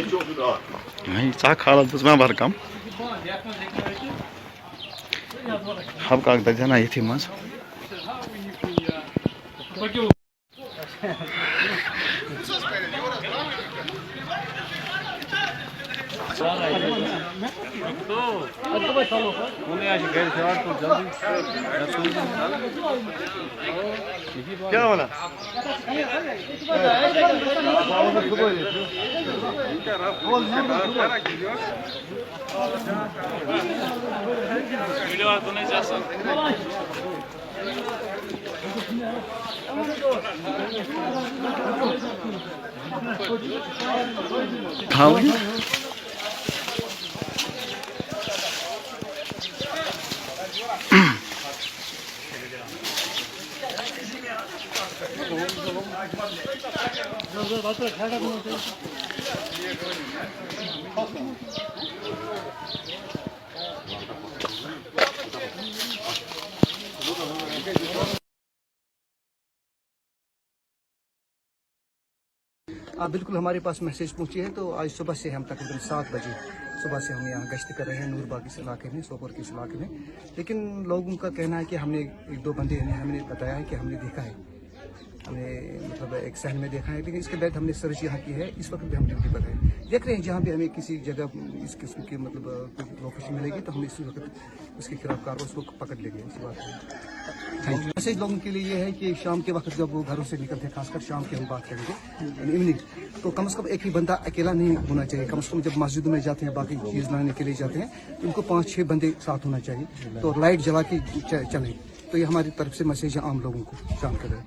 Sag halat biz ben barkam. Habkak da jana yetimaz. क्या वाला How? बिल्कुल हमारे पास मैसेज पहुंची है। तो आज सुबह से हम तकरीबन 7 बजे सुबह से हम यहाँ गश्त कर रहे हैं नूरबाग इस इलाके में, सोपोर के इस इलाके में। लेकिन लोगों का कहना है कि हमने एक दो बंदे हमने बताया है कि हमने देखा है, हमने मतलब एक सहन में देखा है। लेकिन इसके बाद हमने सर्च यहाँ की है, इस वक्त भी हम ड्यूटी पर है। देख रहे हैं जहाँ भी हमें किसी जगह इस किस्म की मतलब लोकेशन मिलेगी तो हम इसी वक्त उसके खिलाफ कार्रवाई उसको पकड़ लेंगे। इस बात में मैसेज लोगों के लिए ये है कि शाम के वक्त जब वो घरों से निकलते हैं, खासकर शाम की हम बात करेंगे इवनिंग, तो कम से कम एक ही बंदा अकेला नहीं होना चाहिए। कम से कम जब मस्जिद में जाते हैं, बाकी चीज़ लाने के लिए जाते हैं, तो उनको 5-6 बंदे साथ होना चाहिए। तो लाइट जला के चलें। तो ये हमारी तरफ से मैसेज है आम लोगों को जानकर है।